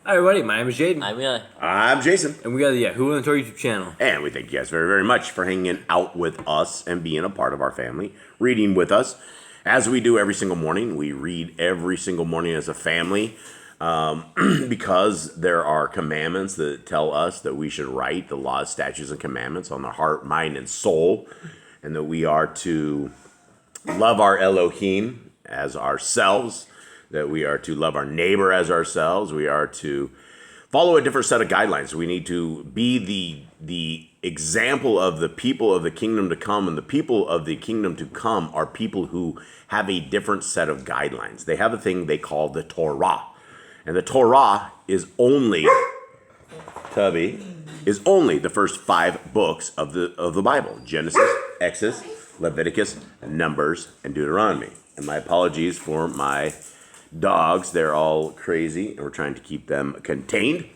Hi everybody, my name is Jaden. I'm Yah. I'm Jason. And we got the Yahuwah and Torah YouTube channel. And we thank you guys very, very much for hanging out with us and being a part of our family, reading with us. As we do every single morning, we read every single morning as a family because there are commandments that tell us that we should write the laws, statutes, and commandments on the heart, mind, and soul, and that we are to love our Elohim as ourselves, that we are to love our neighbor as ourselves. We are to follow a different set of guidelines. We need to be the example of the people of the kingdom to come, and the people of the kingdom to come are people who have a different set of guidelines. They have a thing they call the Torah. And the Torah is only, the first 5 books of the Bible. Genesis, Exodus, Leviticus, Numbers, and Deuteronomy. And my apologies for my dogs. They're all crazy, and we're trying to keep them contained.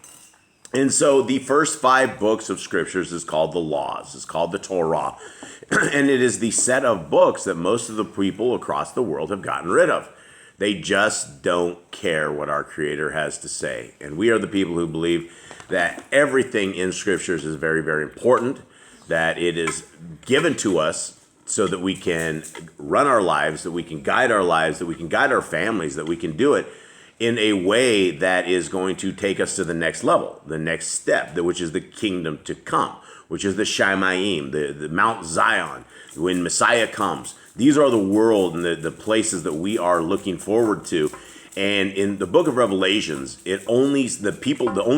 And so the first 5 books of scriptures is called the laws. It's called the Torah. And it is the set of books that most of the people across the world have gotten rid of. They just don't care what our Creator has to say. And we are the people who believe that everything in scriptures is very, very important, that it is given to us so that we can run our lives, that we can guide our lives, that we can guide our families, that we can do it in a way that is going to take us to the next level, the next step, which is the kingdom to come, which is the Shamayim, the Mount Zion, when Messiah comes. These are the world and the places that we are looking forward to. And in the book of Revelations, the only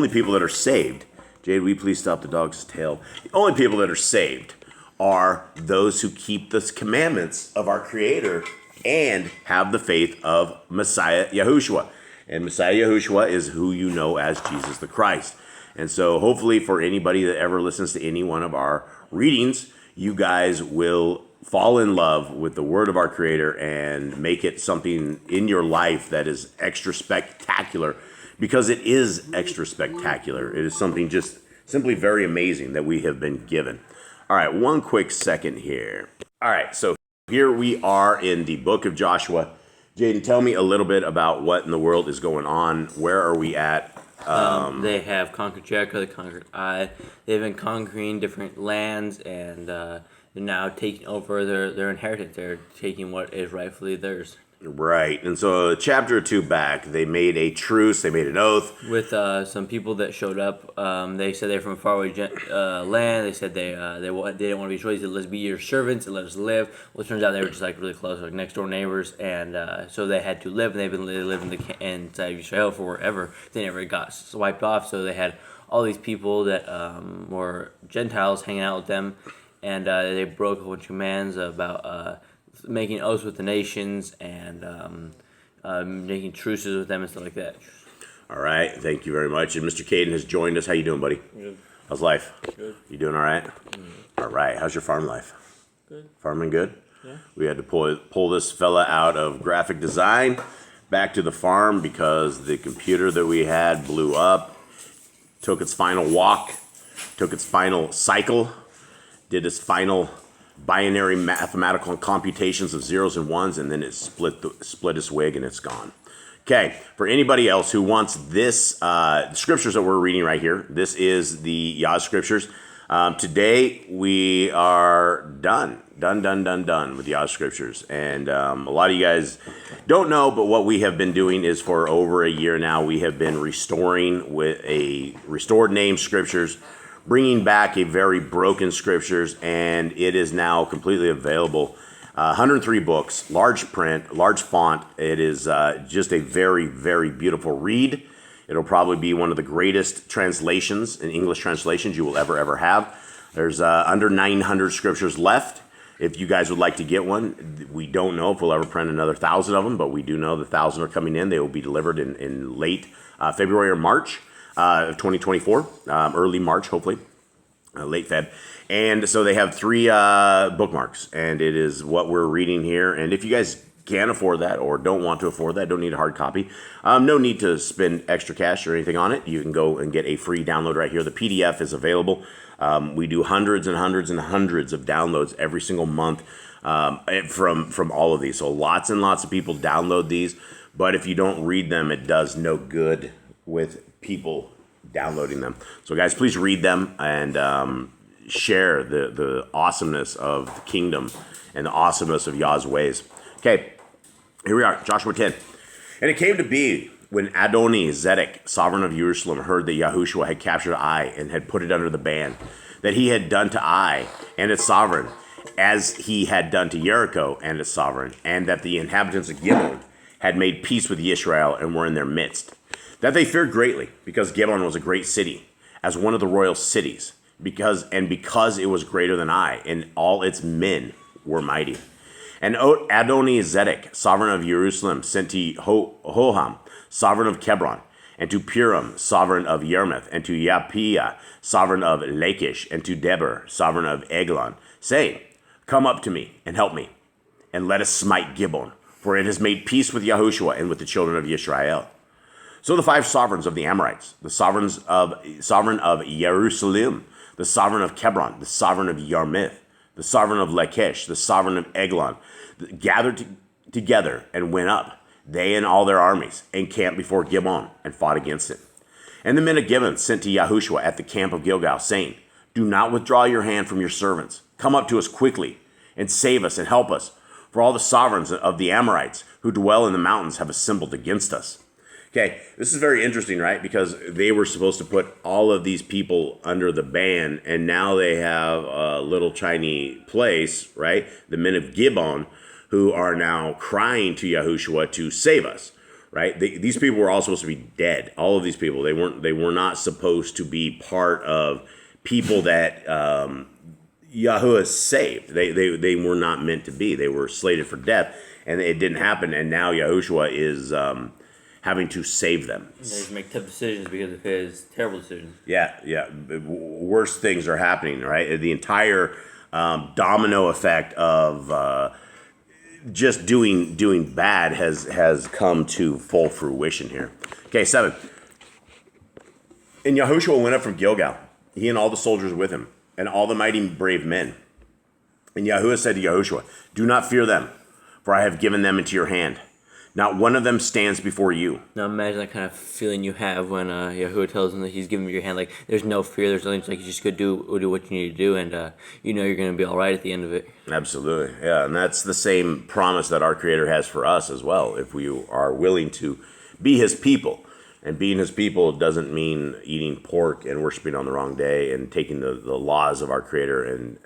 people that are saved, Jade, will you please stop the dog's tail? The only people that are saved are those who keep the commandments of our Creator and have the faith of Messiah YAHOSHUA. And Messiah YAHOSHUA is who you know as Jesus the Christ. And so hopefully for anybody that ever listens to any one of our readings, you guys will fall in love with the word of our Creator and make it something in your life that is extra spectacular, because it is extra spectacular. It is something just simply very amazing that we have been given. All right, one quick second here. All right, so here we are in the book of Joshua. Jaden, tell me a little bit about what in the world is going on. Where are we at? They have conquered Jericho, they conquered Ai. They've been conquering different lands, and they're now taking over their inheritance. They're taking what is rightfully theirs. Right, and so a chapter or 2 back, they made a truce, they made an oath. With some people that showed up. They said they're from a faraway land. They said they didn't want to be destroyed. They said, let's be your servants and let us live. Well, it turns out they were just like really close, like next door neighbors, and so they had to live, and they've been living inside of Israel for forever. They never got swiped off, so they had all these people that were Gentiles hanging out with them, and they broke a bunch of commands about making oaths with the nations and making truces with them and stuff like that. All right, thank you very much. And Mr. Caden has joined us. How you doing, buddy? Good. How's life? Good. You doing all right? Mm-hmm. All right. How's your farm life? Good. Farming good? Yeah. We had to pull this fella out of graphic design back to the farm because the computer that we had blew up, took its final walk, took its final cycle, did its final binary mathematical computations of zeros and ones, and then it split its wig and it's gone. Okay, for anybody else who wants this, scriptures that we're reading right here, this is the Yah Scriptures. Today we are done with Yah Scriptures. And a lot of you guys don't know, but what we have been doing is for over a year now, we have been restoring with a restored name scriptures, bringing back a very broken scriptures, and it is now completely available. 103 books, large print, large font. It is just a very, very beautiful read. It'll probably be one of the greatest translations in English translations you will ever have. There's under 900 scriptures left. If you guys would like to get one, we don't know if we'll ever print another 1,000 of them, but we do know the 1,000 are coming in. They will be delivered in late February or March of 2024, early March, hopefully, late Feb. And so they have 3 bookmarks, and it is what we're reading here. And if you guys can't afford that or don't want to afford that, don't need a hard copy, no need to spend extra cash or anything on it. You can go and get a free download right here. The PDF is available. We do hundreds and hundreds and hundreds of downloads every single month from all of these. So lots and lots of people download these, but if you don't read them, it does no good with people downloading them. So guys, please read them and share the awesomeness of the kingdom and the awesomeness of Yah's ways. Okay, here we are, Joshua 10. And it came to be when Adoni-Zedek, sovereign of Jerusalem, heard that YAHOSHUA had captured Ai and had put it under the ban, that he had done to Ai and its sovereign, as he had done to Jericho and its sovereign, and that the inhabitants of Gibeon had made peace with Israel and were in their midst. That they feared greatly, because Gibeon was a great city, as one of the royal cities, because it was greater than Ai, and all its men were mighty. And Adoni-Zedek, sovereign of Jerusalem, sent to Hoham, sovereign of Hebron, and to Purim, sovereign of Yarmouth, and to Yapiah, sovereign of Lachish, and to Deber, sovereign of Eglon, saying, Come up to me and help me, and let us smite Gibeon, for it has made peace with YAHOSHUA and with the children of Israel. So the 5 sovereigns of the Amorites, the sovereign of Jerusalem, the sovereign of Hebron, the sovereign of Yarmouth, the sovereign of Lachish, the sovereign of Eglon, gathered together and went up, they and all their armies, and camped before Gibeon and fought against it. And the men of Gibeon sent to YAHOSHUA at the camp of Gilgal, saying, Do not withdraw your hand from your servants. Come up to us quickly and save us and help us, for all the sovereigns of the Amorites who dwell in the mountains have assembled against us. Okay, this is very interesting, right? Because they were supposed to put all of these people under the ban, and now they have a little tiny place, right? The men of Gibeon, who are now crying to YAHOSHUA to save us, right? These people were all supposed to be dead. All of these people, they were not supposed to be part of people that Yahuwah saved. They were not meant to be. They were slated for death, and it didn't happen. And now YAHOSHUA is having to save them. They just make tough decisions because of his terrible decisions. Yeah. Worse things are happening, right? The entire domino effect of just doing bad has come to full fruition here. Okay, 7. And YAHOSHUA went up from Gilgal, he and all the soldiers with him, and all the mighty brave men. And Yahuwah said to YAHOSHUA, Do not fear them, for I have given them into your hand. Not one of them stands before you. Now imagine that kind of feeling you have when Yahuwah tells him that he's giving you your hand. Like, there's no fear, there's nothing. It's like, you just go do what you need to do, and you know you're going to be all right at the end of it. Absolutely, yeah. And that's the same promise that our Creator has for us as well, if we are willing to be His people. And being His people doesn't mean eating pork and worshiping on the wrong day and taking the laws of our Creator and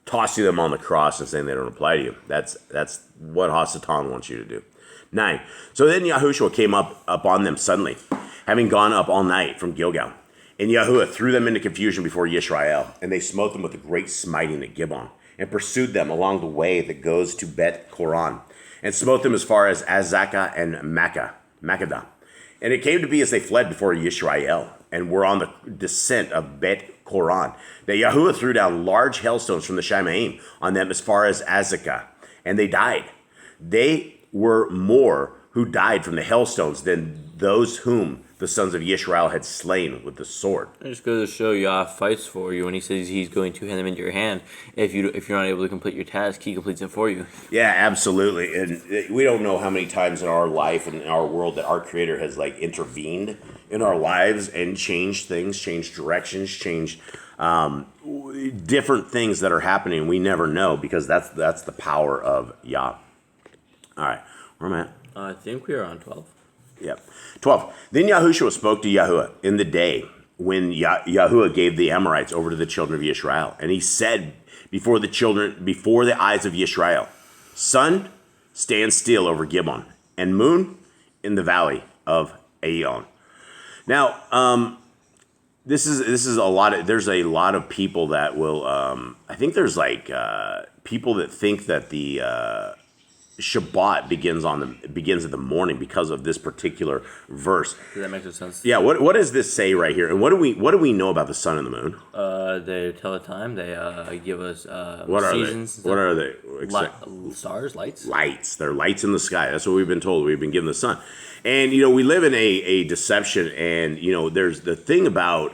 tossing them on the cross and saying they don't apply to you. That's what Hasatan wants you to do. 9. So then YAHOSHUA came up on them suddenly, having gone up all night from Gilgal. And Yahuwah threw them into confusion before Yisrael, and they smote them with a great smiting at Gibeon, and pursued them along the way that goes to Bet Koran, and smote them as far as Azekah and Makkedah. And it came to be as they fled before Yisrael, and were on the descent of Bet Koran, that Yahuwah threw down large hailstones from the Shemaim on them as far as Azekah, and they died. They were more who died from the hailstones than those whom the sons of Yisrael had slain with the sword. It just goes to show Yah fights for you when he says he's going to hand them into your hand. If you're not able to complete your task, he completes it for you. Yeah, absolutely. And we don't know how many times in our life and in our world that our Creator has intervened in our lives and changed things, changed directions, changed different things that are happening. We never know, because that's the power of Yah. All right, where am I at? I think we are on 12. Yep. 12. Then YAHOSHUA spoke to Yahuwah in the day when Yahuwah gave the Amorites over to the children of Israel. And he said before the eyes of Israel, Sun, stand still over Gibeon, and moon in the valley of Aeon. Now, this is a lot of, there's a lot of people that will, I think there's people that think that the Shabbat begins at the morning because of this particular verse. Does that make sense? Yeah. What does this say right here? And what do we know about the sun and the moon? They tell the time. They give us seasons. What are they? Stars, lights. Lights. They're lights in the sky. That's what we've been told. We've been given the sun, and we live in a deception. And there's the thing about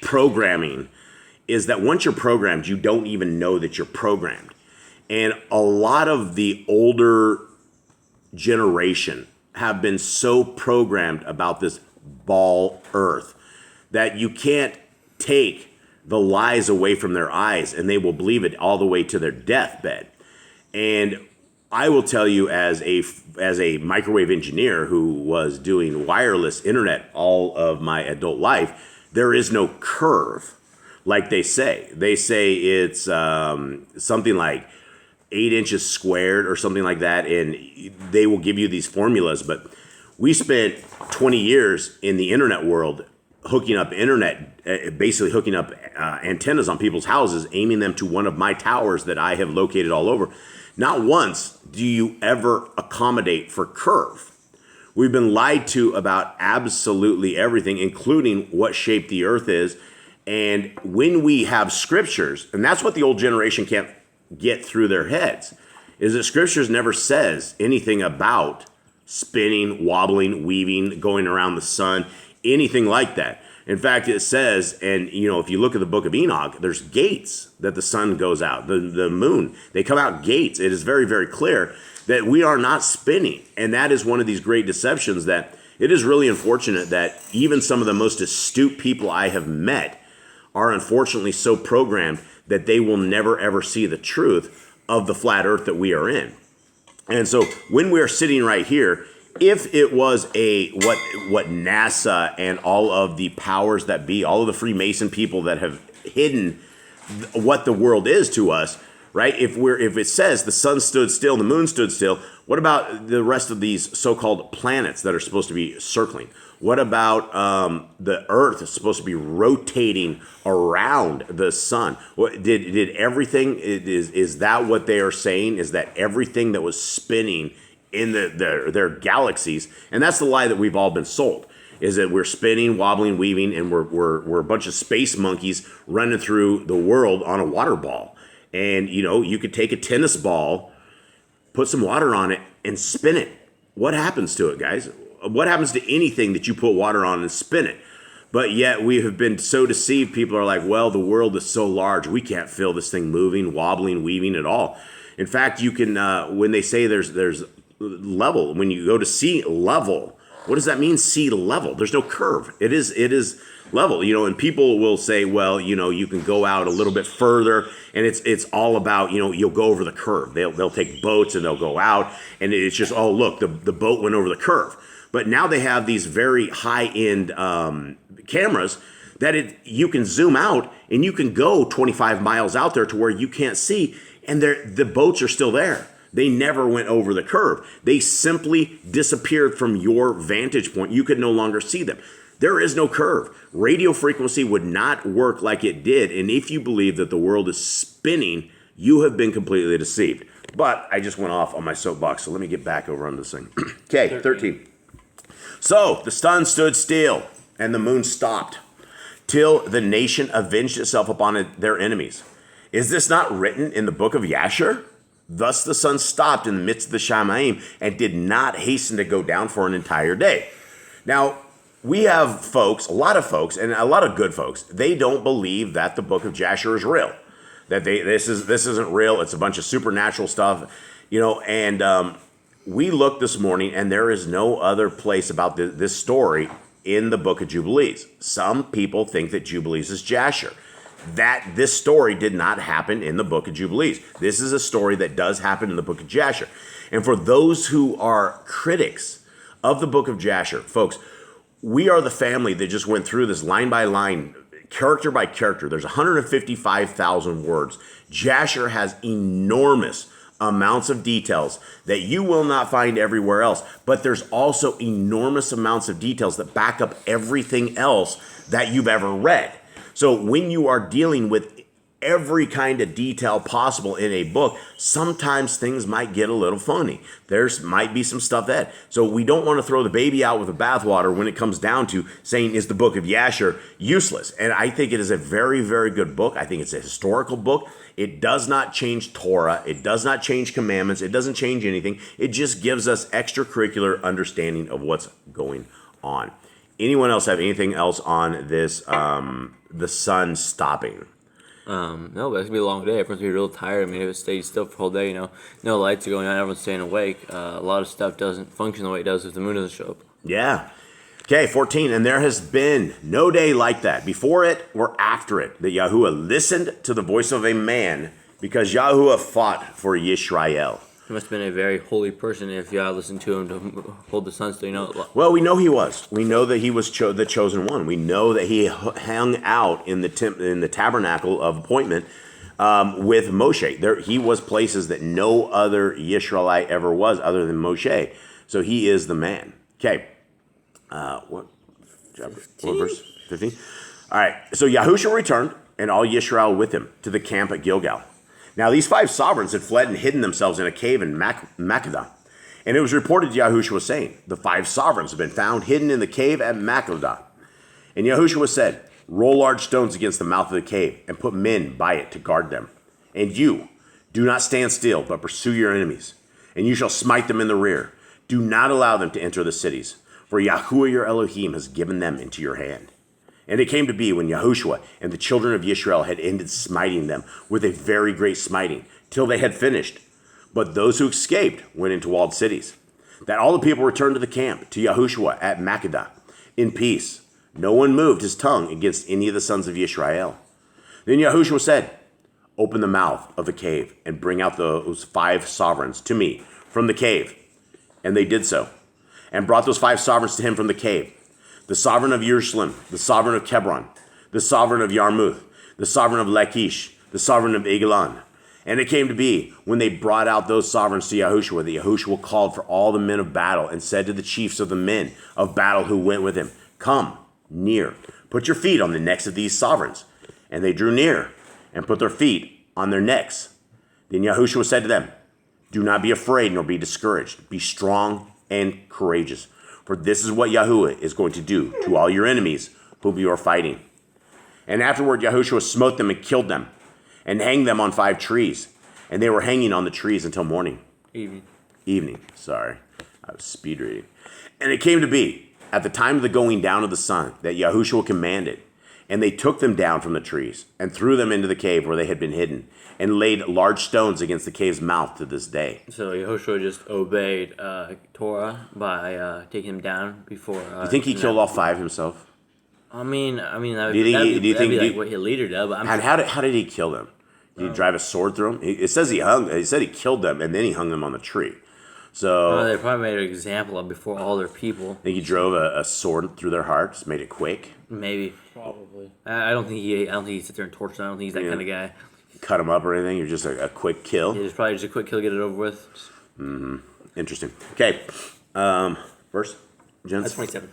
programming is that once you're programmed, you don't even know that you're programmed. And a lot of the older generation have been so programmed about this ball earth, that you can't take the lies away from their eyes, and they will believe it all the way to their deathbed. And I will tell you, as a microwave engineer who was doing wireless internet all of my adult life, there is no curve, like they say. They say it's something like 8 inches squared or something like that, and they will give you these formulas. But we spent 20 years in the internet world hooking up basically hooking up antennas on people's houses, aiming them to one of my towers that I have located all over. Not once do you ever accommodate for curve. We've been lied to about absolutely everything, including what shape the earth is. And when we have scriptures, and that's what the old generation can't get through their heads, is that scriptures never says anything about spinning, wobbling, weaving, going around the sun, anything like that. In fact, it says, and if you look at the book of Enoch, there's gates that the sun goes out, the moon, they come out gates. It is very, very clear that we are not spinning. And that is one of these great deceptions, that it is really unfortunate that even some of the most astute people I have met are unfortunately so programmed that they will never, ever see the truth of the flat earth that we are in. And so when we're sitting right here, if it was what NASA and all of the powers that be, all of the Freemason people that have hidden what the world is to us, right? If it says the sun stood still, the moon stood still, what about the rest of these so-called planets that are supposed to be circling? What about the Earth is supposed to be rotating around the sun? What did everything? Is that what they are saying? Is that everything that was spinning in their galaxies? And that's the lie that we've all been sold, is that we're spinning, wobbling, weaving, and we're a bunch of space monkeys running through the world on a water ball. And you could take a tennis ball, put some water on it, and spin it. What happens to it, guys? What happens to anything that you put water on and spin it? But yet we have been so deceived. People are like, well, the world is so large, we can't feel this thing moving, wobbling, weaving at all. In fact, you can, when they say there's level, when you go to sea level, what does that mean, sea level? There's no curve. It is level, and people will say, well, you can go out a little bit further, and it's all about, you'll go over the curve. They'll take boats and they'll go out, and it's just, oh, look, the boat went over the curve. But now they have these very high-end cameras that you can zoom out and you can go 25 miles out there to where you can't see, and the boats are still there. They never went over the curve. They simply disappeared from your vantage point. You could no longer see them. There is no curve. Radio frequency would not work like it did, and if you believe that the world is spinning, you have been completely deceived. But I just went off on my soapbox, so let me get back over on this thing. Okay, 13. So the sun stood still, and the moon stopped, till the nation avenged itself upon their enemies. Is this not written in the book of Yashar? Thus the sun stopped in the midst of the Shamaim, and did not hasten to go down for an entire day. Now, we have folks, a lot of folks, and a lot of good folks, they don't believe that the book of Yashar is real. That this isn't real. It's a bunch of supernatural stuff, and we looked this morning, and there is no other place about this story in the book of Jubilees. Some people think that Jubilees is Jasher. That this story did not happen in the book of Jubilees. This is a story that does happen in the book of Jasher. And for those who are critics of the book of Jasher, folks, we are the family that just went through this line by line, character by character. There's 155,000 words. Jasher has enormous amounts of details that you will not find everywhere else, but there's also enormous amounts of details that back up everything else that you've ever read. So when you are dealing with every kind of detail possible in a book, sometimes things might get a little funny. There's might be some stuff that. So we don't want to throw the baby out with the bathwater when it comes down to saying, is the book of Yashar useless? And I think it is a very, very good book. I think it's a historical book. It does not change Torah. It does not change commandments. It doesn't change anything. It just gives us extracurricular understanding of what's going on. Anyone else have anything else on this, the sun stopping? No, but it's gonna be a long day. Everyone's gonna be real tired. I mean, if it stays still for the whole day, no lights are going on, everyone's staying awake. A lot of stuff doesn't function the way it does if the moon doesn't show up. Yeah. Okay, 14. And there has been no day like that, before it or after it, that Yahuwah listened to the voice of a man, because Yahuwah fought for Yisrael. He must have been a very holy person if Yah listened to him to hold the sun still. Well, we know he was. We know that he was the chosen one. We know that he hung out in the tabernacle of appointment with Moshe. He was places that no other Yisraelite ever was other than Moshe. So he is the man. Okay. What verse? 15? All right. So Yahushua returned, and all Yisrael with him, to the camp at Gilgal. Now these 5 sovereigns had fled and hidden themselves in a cave in Makkedah. And it was reported to Yahushua, saying, the 5 sovereigns have been found hidden in the cave at Makkedah. And Yahushua said, roll large stones against the mouth of the cave, and put men by it to guard them. And you, do not stand still, but pursue your enemies, and you shall smite them in the rear. Do not allow them to enter the cities, for Yahuwah your Elohim has given them into your hand. And it came to be, when Yahushua and the children of Israel had ended smiting them with a very great smiting, till they had finished, but those who escaped went into walled cities, that all the people returned to the camp, to Yahushua at Makkedah, in peace. No one moved his tongue against any of the sons of Israel. Then Yahushua said, open the mouth of the cave, and bring out those 5 sovereigns to me from the cave. And they did so, and brought those 5 sovereigns to him from the cave. The sovereign of Jerusalem, the sovereign of Hebron, the sovereign of Yarmuth, the sovereign of Lachish, the sovereign of Eglon. And it came to be, when they brought out those sovereigns to Yahushua, that Yahushua called for all the men of battle, and said to the chiefs of the men of battle who went with him, come near, put your feet on the necks of these sovereigns. And they drew near, and put their feet on their necks. Then Yahushua said to them, do not be afraid nor be discouraged. Be strong and courageous. For this is what Yahuwah is going to do to all your enemies whom you are fighting. And afterward Yahushua smote them and killed them, and hanged them on 5 trees. And they were hanging on the trees until morning. Evening. Sorry. I was speed reading. And it came to be, at the time of the going down of the sun, that Yahushua commanded. And they took them down from the trees, and threw them into the cave where they had been hidden, and laid large stones against the cave's mouth to this day. So Yahushua just obeyed Torah by taking him down before. You think he killed all 5 himself? I mean, that would be what a leader does. But and how did he kill them? Did he drive a sword through them? It says he said he killed them, and then he hung them on the tree. So they probably made an example of before all their people. Think he drove a sword through their hearts, made it quake? Maybe. Probably. I don't think he sits there and tortures them. I don't think he's that kind of guy. Cut him up or anything? You're just a quick kill? Yeah, it's probably just a quick kill, get it over with. Mm-hmm. Interesting. Okay. Verse? That's 27.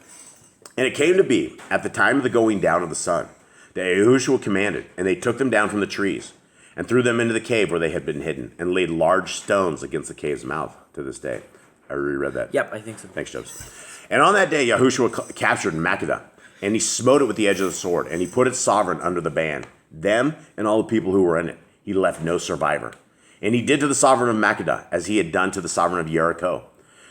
And it came to be, at the time of the going down of the sun, that Yahushua commanded, and they took them down from the trees, and threw them into the cave where they had been hidden, and laid large stones against the cave's mouth to this day. I reread that. Yep, I think so. Thanks, Joseph. And on that day, Yahushua captured Makkedah, and he smote it with the edge of the sword, and he put its sovereign under the ban, them and all the people who were in it. He left no survivor. And he did to the sovereign of Makkedah as he had done to the sovereign of Jericho.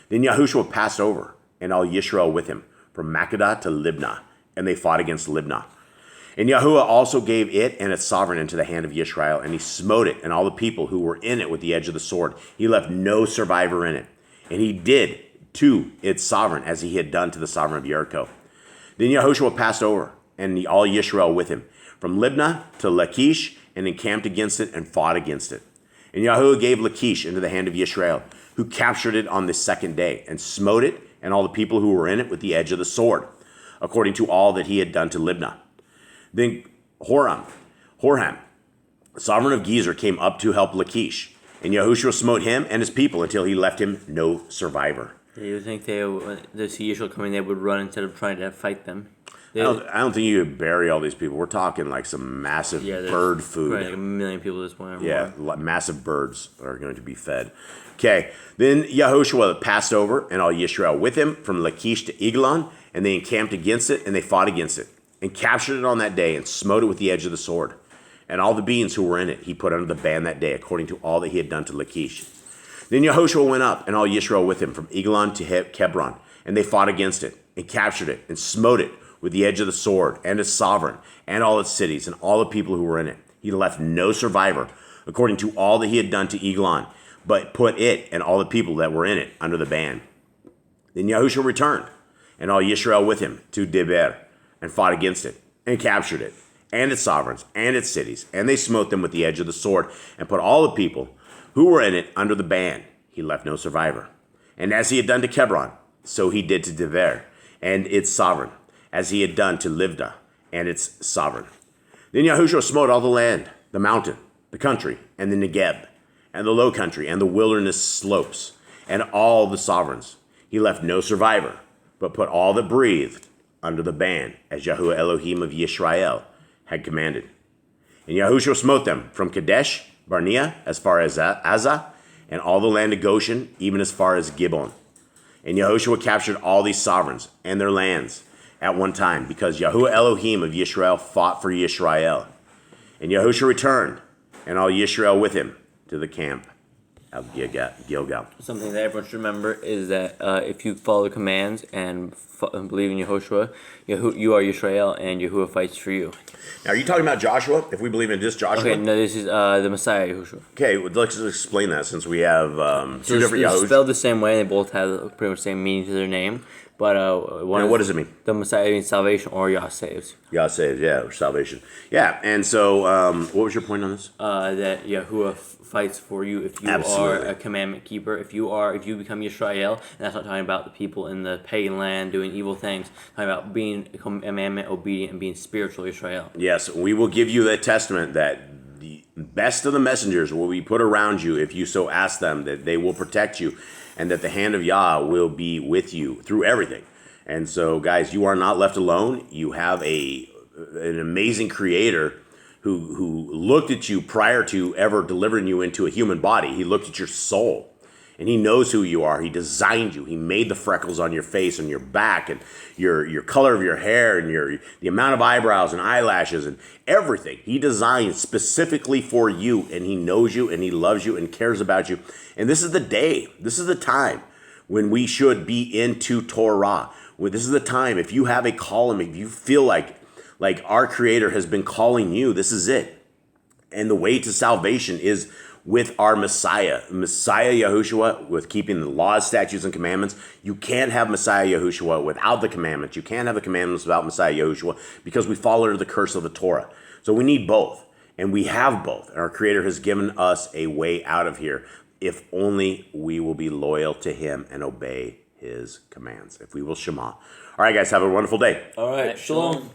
Then Yahushua passed over, and all Yisrael with him, from Makkedah to Libnah, and they fought against Libnah. And Yahuwah also gave it and its sovereign into the hand of Yisrael, and he smote it and all the people who were in it with the edge of the sword. He left no survivor in it. And he did to its sovereign as he had done to the sovereign of Jericho. Then Yahushua passed over, and all Yisrael with him, from Libnah to Lachish, and encamped against it and fought against it. And Yahuwah gave Lachish into the hand of Yisrael, who captured it on the second day, and smote it and all the people who were in it with the edge of the sword, according to all that he had done to Libnah. Then Horham, sovereign of Gezer, came up to help Lachish, and Yahushua smote him and his people until he left him no survivor. Do you think the see Yisrael coming, they would run instead of trying to fight them? I don't think you could bury all these people. We're talking like some massive bird food. Right, like 1 million people at this point. Yeah, massive birds are going to be fed. Okay, then Yahushua passed over, and all Yisrael with him, from Lachish to Eglon, and they encamped against it, and they fought against it, and captured it on that day, and smote it with the edge of the sword. And all the beings who were in it he put under the ban that day, according to all that he had done to Lachish. Then Yahushua went up, and all Yisrael with him, from Eglon to Hebron, and they fought against it, and captured it, and smote it with the edge of the sword, and its sovereign, and all its cities, and all the people who were in it. He left no survivor, according to all that he had done to Eglon, but put it and all the people that were in it under the ban. Then Yahushua returned, and all Yisrael with him to Deber, and fought against it, and captured it, and its sovereigns, and its cities. And they smote them with the edge of the sword, and put all the people who were in it under the ban. He left no survivor. And as he had done to Hebron, so he did to Dever, and its sovereign, as he had done to Livda, and its sovereign. Then YAHOSHUA smote all the land, the mountain, the country, and the Negeb, and the low country, and the wilderness slopes, and all the sovereigns. He left no survivor, but put all that breathed under the ban, as Yahuwah Elohim of Yisrael had commanded. And YAHOSHUA smote them from Kadesh Barnea as far as Azah, and all the land of Goshen, even as far as Gibbon. And YAHOSHUA captured all these sovereigns and their lands at one time, because Yahuwah Elohim of Yisrael fought for Yisrael. And YAHOSHUA returned, and all Yisrael with him, to the camp of Gilgal. Something that everyone should remember is that if you follow the commands and believe in Yahushua, you are Yisrael, and Yahuwah fights for you. Now, are you talking about Joshua? If we believe in this Joshua? Okay, no, this is the Messiah Yahushua. Okay, well, let's just explain that, since we have two different It's Yahushua. spelled the same way. They both have pretty much the same meaning to their name. But what does it mean? The Messiah means salvation, or Yah saves. Yah saves, yeah, or salvation. Yeah, and so what was your point on this? That Yahuwah fights for you if you Absolutely. are a commandment keeper. If you become Yisrael, and that's not talking about the people in the pagan land doing evil things. Talking about being commandment obedient and being spiritual Yisrael. Yes, we will give you the testament that the best of the messengers will be put around you if you so ask them, that they will protect you, and that the hand of Yah will be with you through everything. And so, guys, you are not left alone. You have an amazing creator who looked at you prior to ever delivering you into a human body. He looked at your soul, and he knows who you are. He designed you. He made the freckles on your face and your back, and your color of your hair, and the amount of eyebrows and eyelashes and everything. He designed specifically for you, and he knows you, and he loves you, and cares about you. And this is the day. This is the time when we should be into Torah. This is the time. If you have a calling, if you feel like our Creator has been calling you, this is it. And the way to salvation is with our Messiah Yahushua, with keeping the laws, statutes, and commandments. You can't have Messiah Yahushua without the commandments. You can't have the commandments without Messiah Yahushua, because we fall under the curse of the Torah. So we need both, and we have both. And our Creator has given us a way out of here, if only we will be loyal to Him and obey His commands. If we will Shema. All right, guys, have a wonderful day. All right, shalom.